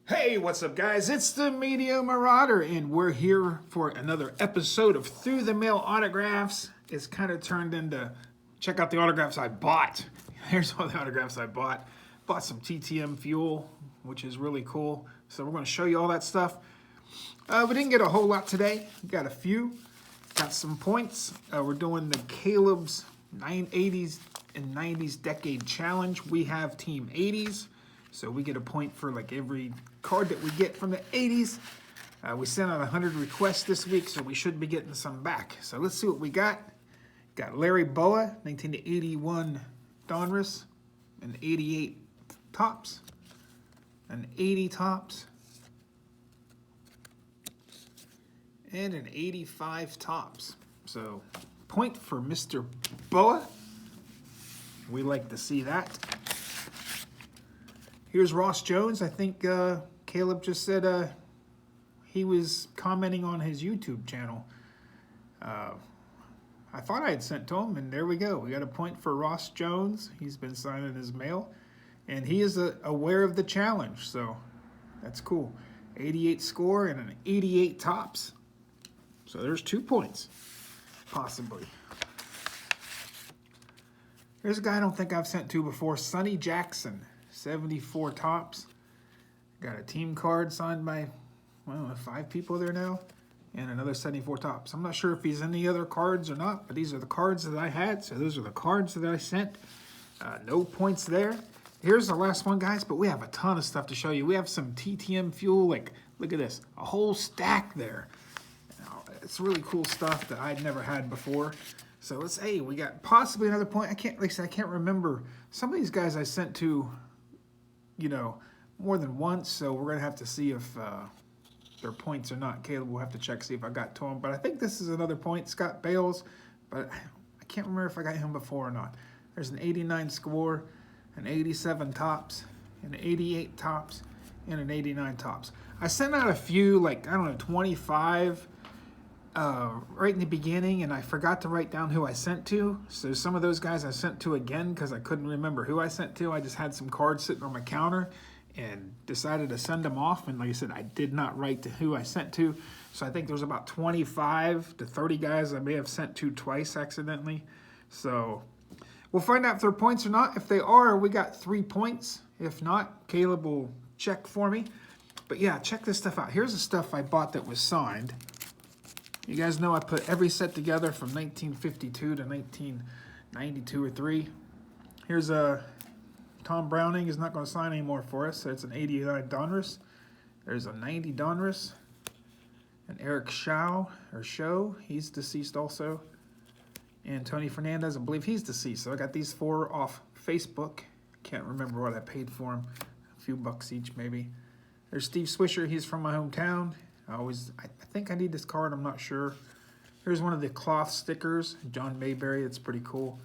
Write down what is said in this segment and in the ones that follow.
Hey, what's up, guys? It's the Media Marauder, and we're here for another episode of Through the Mail Autographs. It's kind of turned into check out the autographs I bought. Here's all the autographs I bought. Bought some TTM fuel, which is really cool. So we're going to show you all that stuff. We didn't get a whole lot today. Got a few. Got some points. We're doing the Caleb's 80s and 90s Decade Challenge. We have Team 80s. So we get a point for like every card that we get from the 80s. We sent out 100 requests this week, so we should be getting some back. So let's see what we got. Got Larry Boa, 1981 Donruss, an 88 Topps, an 80 Topps, and an 85 Topps. So point for Mr. Boa. We like to see that. Here's Ross Jones. I think Caleb just said he was commenting on his YouTube channel. I thought I had sent to him, and there we go. We got a point for Ross Jones. He's been signing his mail, and he is aware of the challenge, so that's cool. 88 score and an 88 Topps. So there's 2 points, possibly. Here's a guy I don't think I've sent to before, Sonny Jackson. 74 Topps. Got a team card signed by, well, 5 people there now. And another 74 Topps. I'm not sure if he's in the other cards or not, but these are the cards that I had. So those are the cards that I sent. No points there. Here's the last one, guys, but we have a ton of stuff to show you. We have some TTM fuel. Like, look at this. A whole stack there. It's really cool stuff that I'd never had before. So let's, hey, we got possibly another point. Like I said, I can't remember. Some of these guys I sent to, you know, more than once, so we're going to have to see if their points or not. Caleb will have to check, see if I got to him. But I think this is another point. Scott Bales, but I can't remember if I got him before or not. There's an 89 score, an 87 Topps, an 88 Topps, and an 89 Topps. I sent out a few, like, I don't know, 25 right in the beginning, and I forgot to write down who I sent to. So some of those guys I sent to again because I couldn't remember who I sent to. I just had some cards sitting on my counter and decided to send them off. And like I said, I did not write to who I sent to. So I think there's about 25 to 30 guys I may have sent to twice accidentally. So we'll find out if they're points or not. If they are, we got 3 points. If not, Caleb will check for me. But yeah, check this stuff out. Here's the stuff I bought that was signed. You guys know I put every set together from 1952 to 1992 or 3. Here's a Tom Browning is not going to sign anymore for us. So it's an 89 Donruss. There's a 90 Donruss. And Eric Show, he's deceased also. And Tony Fernandez, I believe he's deceased. So I got these 4 off Facebook. Can't remember what I paid for them. A few bucks each maybe. There's Steve Swisher. He's from my hometown. I think I need this card, I'm not sure. Here's one of the cloth stickers, John Mayberry, it's pretty cool.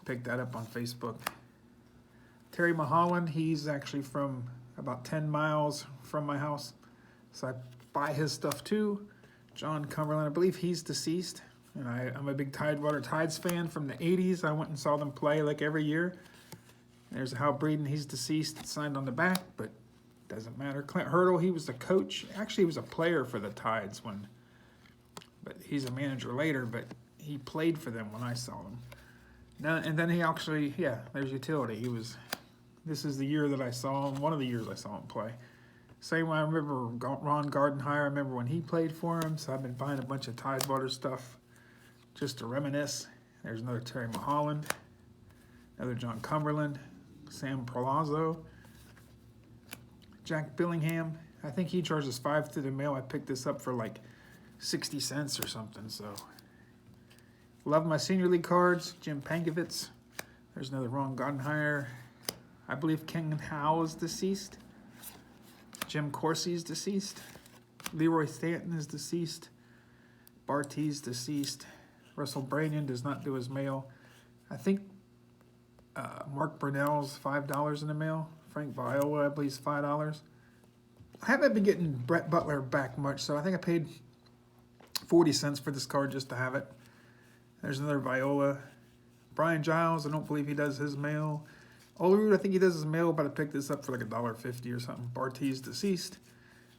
Picked that up on Facebook. Terry Mulholland, he's actually from about 10 miles from my house. So I buy his stuff too. John Cumberland, I believe he's deceased. And I'm a big Tides fan from the 80s. I went and saw them play like every year. There's Hal Breeden, he's deceased, it's signed on the back, but doesn't matter. Clint Hurdle, he was the coach. Actually, he was a player for the Tides but he's a manager later, but he played for them when I saw him. And then he actually, yeah, there's utility. This is the year that I saw him, one of the years I saw him play. Same way I remember Ron Gardenhire, I remember when he played for him, so I've been buying a bunch of Tidewater stuff just to reminisce. There's another Terry Mulholland, another John Cumberland, Sam Palazzo, Jack Billingham. I think he charges $5 through the mail. I picked this up for like 60 cents or something. So, love my senior league cards. Jim Pankovitz. There's another Ron Gardenhire. I believe King Howe is deceased. Jim Corsi is deceased. Leroy Stanton is deceased. Barty's deceased. Russell Branyan does not do his mail. I think Mark Brunell's $5 in the mail. Frank Viola, I believe, is $5. I haven't been getting Brett Butler back much, so I think I paid 40 cents for this card just to have it. There's another Viola. Brian Giles, I don't believe he does his mail. Olerud, I think he does his mail, but I picked this up for like $1.50 or something. Barty's deceased.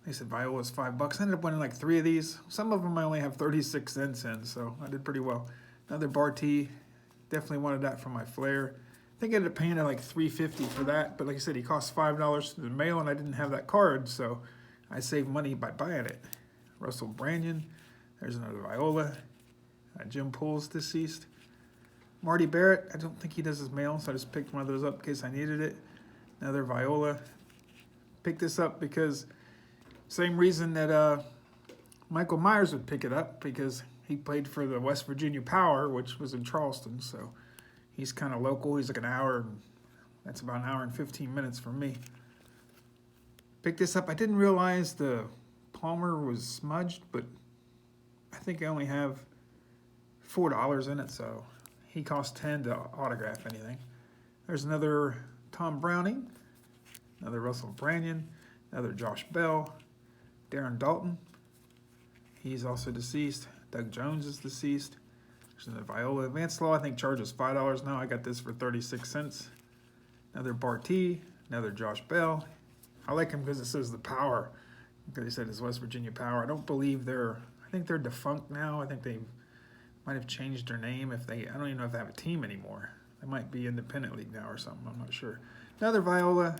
They said Viola's $5. I ended up winning like 3 of these. Some of them I only have 36 cents in, so I did pretty well. Another Barty. Definitely wanted that for my Flair. I think I ended up paying like $3.50 for that, but like I said, he cost $5 to the mail, and I didn't have that card, so I saved money by buying it. Russell Branyan. There's another Viola. Jim Poole's deceased. Marty Barrett, I don't think he does his mail, so I just picked one of those up in case I needed it. Another Viola. Picked this up because same reason that Michael Myers would pick it up, because he played for the West Virginia Power, which was in Charleston, so he's kind of local. He's like an hour, that's about an hour and 15 minutes from me. Picked this up. I didn't realize the Palmer was smudged, but I think I only have $4 in it, so he cost $10 to autograph anything. There's another Tom Browning, another Russell Branyan, another Josh Bell, Darren Dalton. He's also deceased. Doug Jones is deceased. There's another Viola. Vance Law, I think, charges $5 now. I got this for 36 cents. Another Barty, another Josh Bell. I like him because it says the Power, because they said it's West Virginia Power. I don't believe I think they're defunct now. I think they might have changed their name. I don't even know if they have a team anymore. They might be independent league now or something. I'm not sure. Another Viola.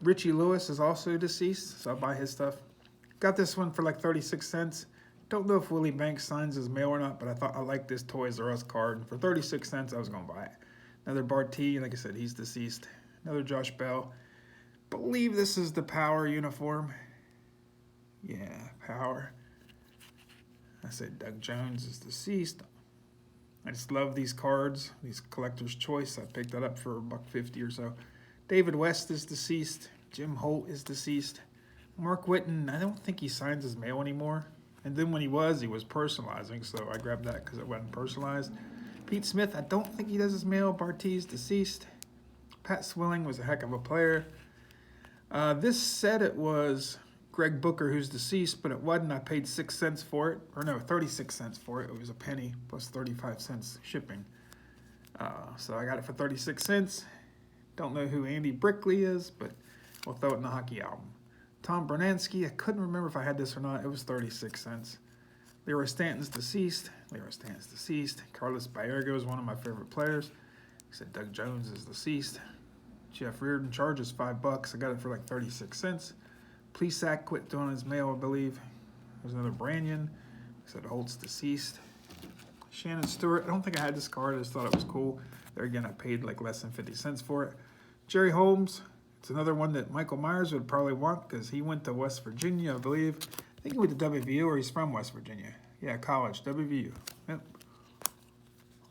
Richie Lewis is also deceased, so I'll buy his stuff. Got this one for like 36 cents. Don't know if Willie Banks signs his mail or not, but I thought I liked this Toys R Us card. For 36 cents, I was going to buy it. Another Barty, like I said, he's deceased. Another Josh Bell. Believe this is the Power uniform. Yeah, Power. I said Doug Jones is deceased. I just love these cards, these collector's choice. I picked that up for $1.50 or so. David West is deceased. Jim Holt is deceased. Mark Whitten, I don't think he signs his mail anymore. And then when he was personalizing, so I grabbed that because it wasn't personalized. Pete Smith, I don't think he does his mail. Barty's deceased. Pat Swilling was a heck of a player. This said it was Greg Booker, who's deceased, but it wasn't. I paid 6 cents for it. Or no, 36 cents for it. It was a penny plus 35 cents shipping. So I got it for 36 cents. Don't know who Andy Brickley is, but we'll throw it in the hockey album. Tom Bernansky, I couldn't remember if I had this or not. It was 36 cents. Leroy Stanton's deceased. Carlos Baerga is one of my favorite players. He said Doug Jones is deceased. Jeff Reardon charges $5. I got it for like 36 cents. Plesac quit doing his mail, I believe. There's another Branyan. He said Holt's deceased. Shannon Stewart, I don't think I had this card. I just thought it was cool. There again, I paid like less than 50 cents for it. Jerry Holmes, it's another one that Michael Myers would probably want because he went to West Virginia, I believe. I think he went to WVU, or he's from West Virginia. Yeah, college, WVU. Yep.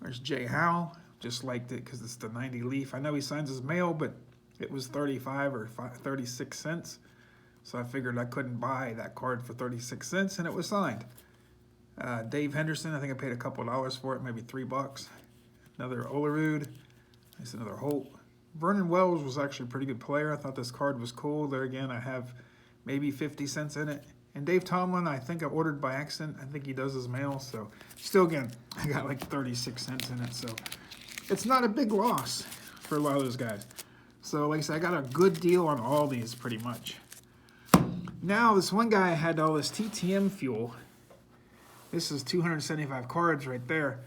There's Jay Howe. Just liked it because it's the 90 Leaf. I know he signs his mail, but it was 35 or 36 cents. So I figured I couldn't buy that card for 36 cents, and it was signed. Dave Henderson, I think I paid a couple dollars for it, maybe $3. Another Olerud. There's another Holt. Vernon Wells was actually a pretty good player. I thought this card was cool. There again, I have maybe 50 cents in it. And Dave Tomlin, I think I ordered by accident. I think he does his mail. So still, again, I got like 36 cents in it. So it's not a big loss for a lot of those guys. So like I said, I got a good deal on all these pretty much. Now, this one guy had all this TTM fuel. This is 275 cards right there.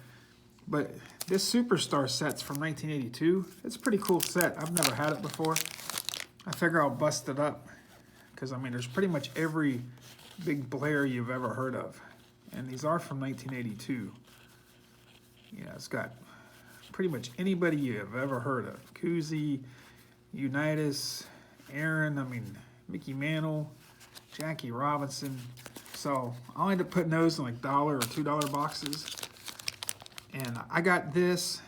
But this Superstar set's from 1982. It's a pretty cool set. I've never had it before. I figure I'll bust it up. Because, I mean, there's pretty much every big player you've ever heard of. And these are from 1982. Yeah, it's got pretty much anybody you have ever heard of. Kuzi, Unitas, Aaron, I mean, Mickey Mantle, Jackie Robinson. So I'll end up putting those in like $1 or $2 boxes. And I got this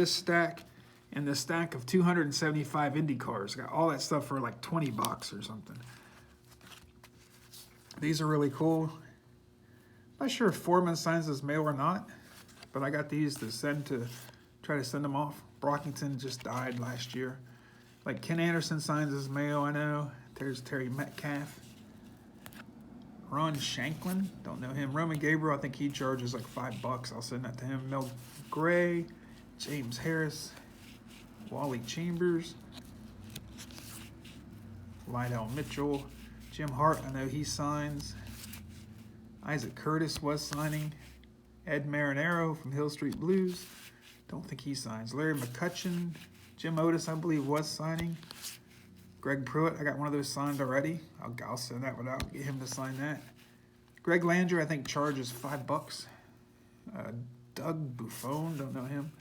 stack, and this stack of 275 Indy cars. Got all that stuff for like $20 or something. These are really cool. Not sure if Foreman signs his mail or not, but I got these to try to send them off. Brockington just died last year. Like Ken Anderson signs his mail, I know. There's Terry Metcalf. Ron Shanklin, don't know him. Roman Gabriel, I think he charges like $5. I'll send that to him. Mel Gray, James Harris, Wally Chambers, Lydell Mitchell, Jim Hart, I know he signs. Isaac Curtis was signing. Ed Marinero from Hill Street Blues. Don't think he signs. Larry McCutcheon. Jim Otis, I believe, was signing. Greg Pruitt, I got one of those signed already. I'll send that without get him to sign that. Greg Landry, I think, charges $5. Doug Buffon, don't know him.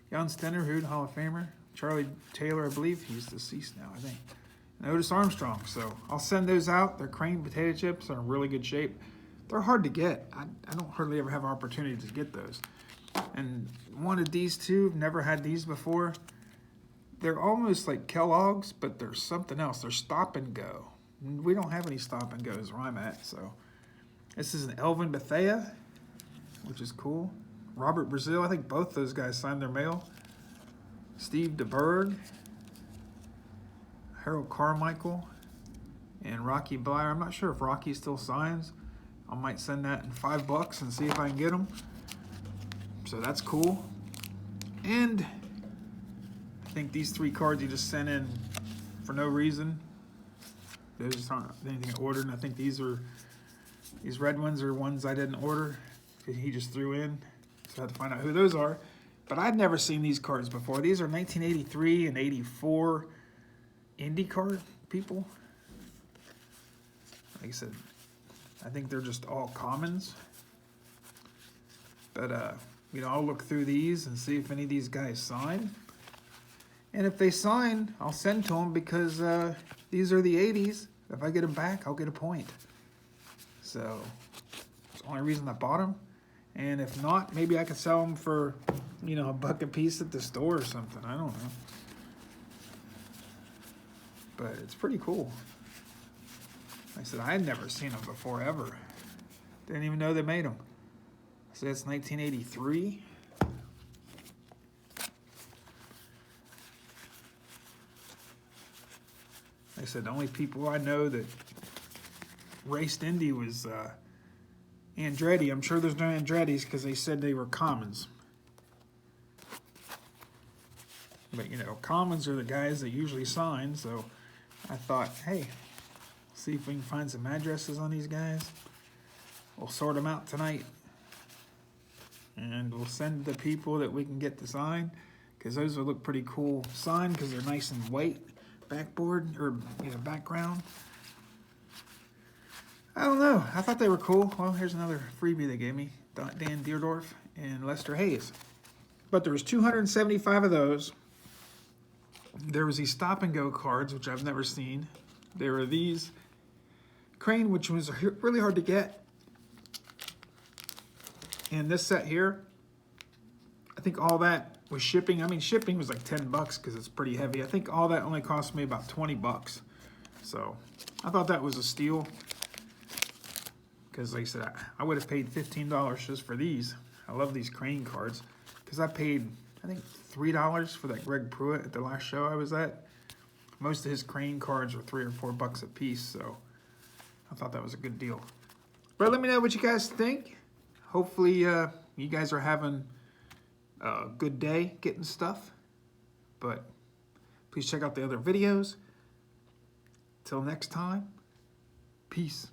Jan Stenerud, Hall of Famer. Charlie Taylor, I believe, he's deceased now, I think. And Otis Armstrong, so I'll send those out. They're Crane potato chips, they're in really good shape. They're hard to get. I don't hardly ever have an opportunity to get those. And wanted these two, never had these before. They're almost like Kellogg's, but they're something else. They're stop and go. We don't have any stop and goes where I'm at, so. This is an Elvin Bethea, which is cool. Robert Brazil, I think both those guys signed their mail. Steve DeBerg, Harold Carmichael, and Rocky Blyer. I'm not sure if Rocky still signs. I might send that in $5 and see if I can get them. So that's cool. And I think these 3 cards you just sent in for no reason. Those aren't anything I ordered, and I think these red ones are ones I didn't order. He just threw in, so I had to find out who those are. But I'd never seen these cards before. These are 1983 and 84 IndyCar people. Like I said, I think they're just all commons. But, you know, I'll look through these and see if any of these guys sign. And if they sign, I'll send to them because these are the 80s. If I get them back, I'll get a point. So, it's the only reason I bought them. And if not, maybe I could sell them for, you know, $1 a piece at the store or something. I don't know. But it's pretty cool. Like I said, I had never seen them before, ever. Didn't even know they made them. So that's 1983. Like I said, the only people I know that raced Indy was Andretti. I'm sure there's no Andretti's because they said they were commons. But, you know, commons are the guys that usually sign, so I thought, hey, see if we can find some addresses on these guys. We'll sort them out tonight. And we'll send the people that we can get to sign, because those will look pretty cool signed because they're nice and white backboard, or, you know, background. I don't know. I thought they were cool. Well, here's another freebie they gave me. Dan Deerdorf and Lester Hayes. But there was 275 of those. There was these stop and go cards, which I've never seen. There were these Crane, which was really hard to get. And this set here, I think all that was shipping. I mean, shipping was like $10 because it's pretty heavy. I think all that only cost me about $20. So I thought that was a steal. Because like I said, I would have paid $15 just for these. I love these Crane cards. Because I paid, I think, $3 for that Greg Pruitt at the last show I was at. Most of his Crane cards were $3 or $4 a piece, so I thought that was a good deal. But let me know what you guys think. Hopefully you guys are having a good day getting stuff. But please check out the other videos. Till next time, peace.